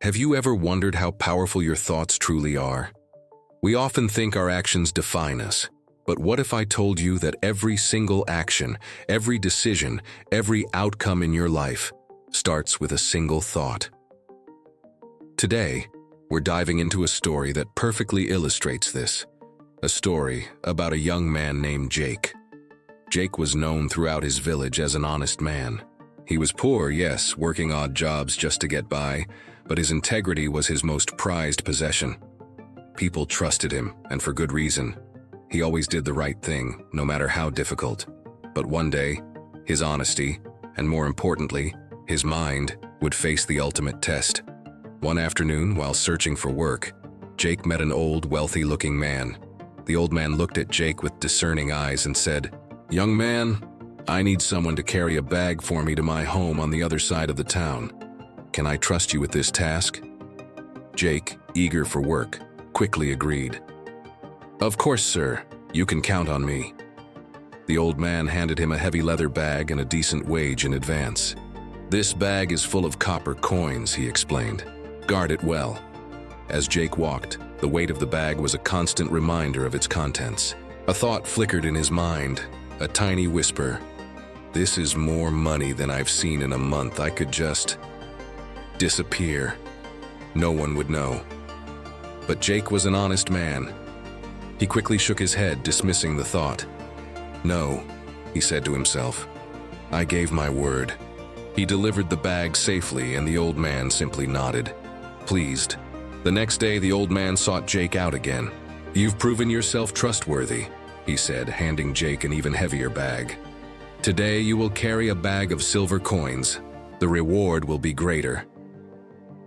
Have you ever wondered how powerful your thoughts truly are? We often think our actions define us, but what if I told you that every single action, every decision, every outcome in your life starts with a single thought? Today, we're diving into a story that perfectly illustrates this. A story about a young man named Jake. Jake was known throughout his village as an honest man. He was poor, yes, working odd jobs just to get by, but his integrity was his most prized possession. People trusted him, and for good reason. He always did the right thing, no matter how difficult. But one day, his honesty, and more importantly, his mind, would face the ultimate test. One afternoon, while searching for work, Jake met an old, wealthy-looking man. The old man looked at Jake with discerning eyes and said, "Young man, I need someone to carry a bag for me to my home on the other side of the town. Can I trust you with this task?" Jake, eager for work, quickly agreed. "Of course, sir. You can count on me." The old man handed him a heavy leather bag and a decent wage in advance. "This bag is full of copper coins," he explained. "Guard it well." As Jake walked, the weight of the bag was a constant reminder of its contents. A thought flickered in his mind, a tiny whisper. "This is more money than I've seen in a month. I could just disappear. No one would know." But Jake was an honest man. He quickly shook his head, dismissing the thought. "No," he said to himself. "I gave my word." He delivered the bag safely, and the old man simply nodded, pleased. The next day, the old man sought Jake out again. "You've proven yourself trustworthy," he said, handing Jake an even heavier bag. "Today you will carry a bag of silver coins. The reward will be greater."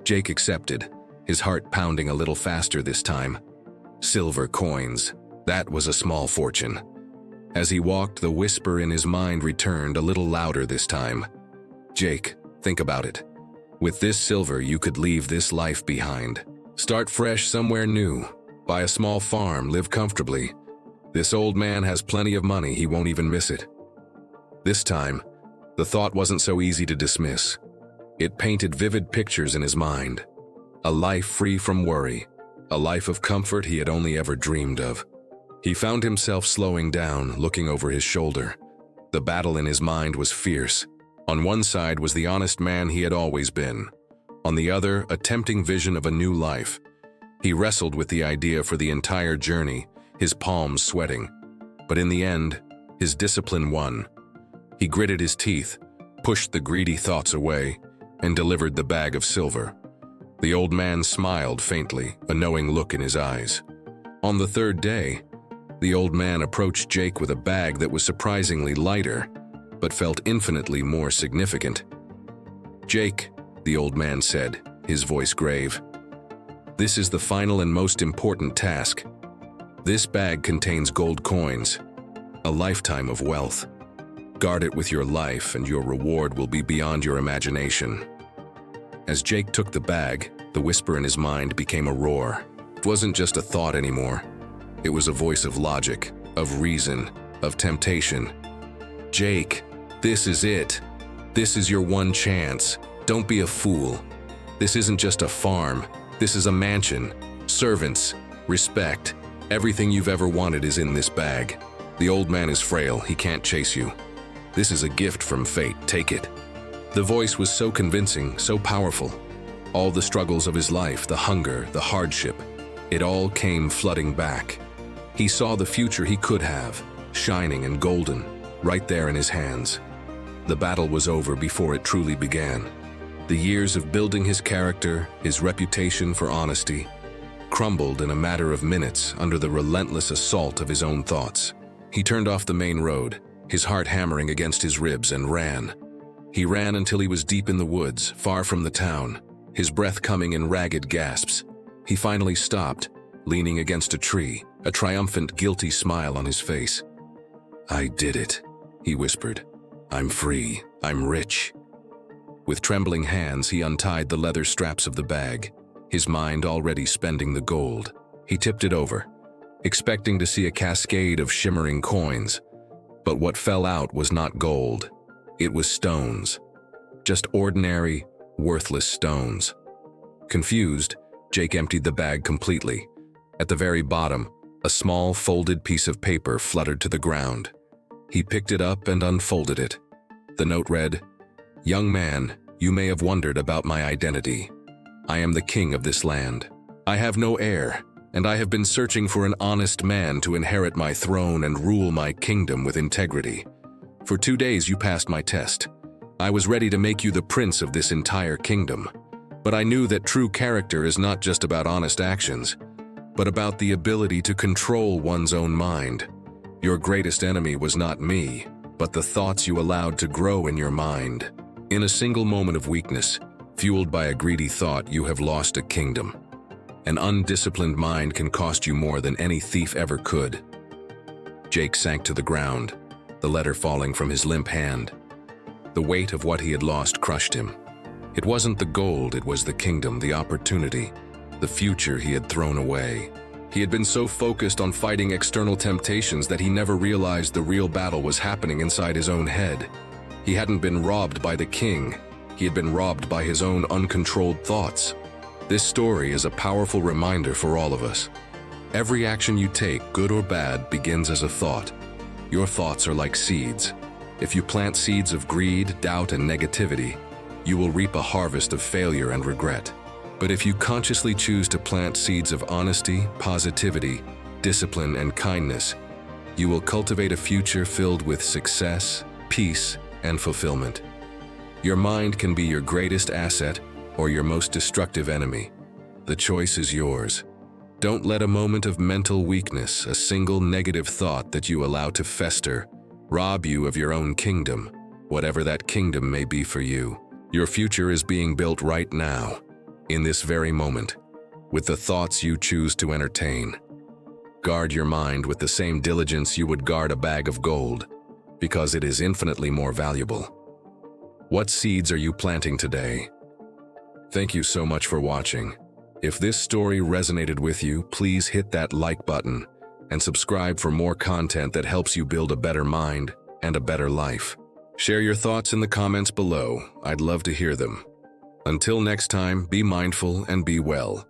Jake accepted, his heart pounding a little faster this time. Silver coins. That was a small fortune. As he walked, the whisper in his mind returned, a little louder this time. "Jake, think about it. With this silver, you could leave this life behind. Start fresh somewhere new. Buy a small farm, live comfortably. This old man has plenty of money, he won't even miss it." This time, the thought wasn't so easy to dismiss. It painted vivid pictures in his mind. A life free from worry, a life of comfort he had only ever dreamed of. He found himself slowing down, looking over his shoulder. The battle in his mind was fierce. On one side was the honest man he had always been. On the other, a tempting vision of a new life. He wrestled with the idea for the entire journey, his palms sweating. But in the end, his discipline won. He gritted his teeth, pushed the greedy thoughts away, and delivered the bag of silver. The old man smiled faintly, a knowing look in his eyes. On the third day, the old man approached Jake with a bag that was surprisingly lighter, but felt infinitely more significant. "Jake," the old man said, his voice grave, "this is the final and most important task. This bag contains gold coins, a lifetime of wealth. Guard it with your life, and your reward will be beyond your imagination." As Jake took the bag, the whisper in his mind became a roar. It wasn't just a thought anymore. It was a voice of logic, of reason, of temptation. "Jake, this is it. This is your one chance. Don't be a fool. This isn't just a farm. This is a mansion. Servants, respect. Everything you've ever wanted is in this bag. The old man is frail. He can't chase you. This is a gift from fate. Take it." The voice was so convincing, so powerful. All the struggles of his life, the hunger, the hardship, it all came flooding back. He saw the future he could have, shining and golden, right there in his hands. The battle was over before it truly began. The years of building his character, his reputation for honesty, crumbled in a matter of minutes under the relentless assault of his own thoughts. He turned off the main road, his heart hammering against his ribs, and ran. He ran until he was deep in the woods, far from the town, his breath coming in ragged gasps. He finally stopped, leaning against a tree, a triumphant, guilty smile on his face. "I did it," he whispered. "I'm free. I'm rich." With trembling hands, he untied the leather straps of the bag, his mind already spending the gold. He tipped it over, expecting to see a cascade of shimmering coins. But what fell out was not gold. It was stones. Just ordinary, worthless stones. Confused, Jake emptied the bag completely. At the very bottom, a small folded piece of paper fluttered to the ground. He picked it up and unfolded it. The note read, "Young man, you may have wondered about my identity. I am the king of this land. I have no heir, and I have been searching for an honest man to inherit my throne and rule my kingdom with integrity. For 2 days you passed my test. I was ready to make you the prince of this entire kingdom. But I knew that true character is not just about honest actions, but about the ability to control one's own mind. Your greatest enemy was not me, but the thoughts you allowed to grow in your mind. In a single moment of weakness, fueled by a greedy thought, you have lost a kingdom. An undisciplined mind can cost you more than any thief ever could." Jake sank to the ground, the letter falling from his limp hand. The weight of what he had lost crushed him. It wasn't the gold, it was the kingdom, the opportunity, the future he had thrown away. He had been so focused on fighting external temptations that he never realized the real battle was happening inside his own head. He hadn't been robbed by the king, he had been robbed by his own uncontrolled thoughts. This story is a powerful reminder for all of us. Every action you take, good or bad, begins as a thought. Your thoughts are like seeds. If you plant seeds of greed, doubt, and negativity, you will reap a harvest of failure and regret. But if you consciously choose to plant seeds of honesty, positivity, discipline, and kindness, you will cultivate a future filled with success, peace, and fulfillment. Your mind can be your greatest asset or your most destructive enemy. The choice is yours. Don't let a moment of mental weakness, a single negative thought that you allow to fester, rob you of your own kingdom, whatever that kingdom may be for you. Your future is being built right now, in this very moment, with the thoughts you choose to entertain. Guard your mind with the same diligence you would guard a bag of gold, because it is infinitely more valuable. What seeds are you planting today? Thank you so much for watching. If this story resonated with you, please hit that like button and subscribe for more content that helps you build a better mind and a better life. Share your thoughts in the comments below. I'd love to hear them. Until next time, be mindful and be well.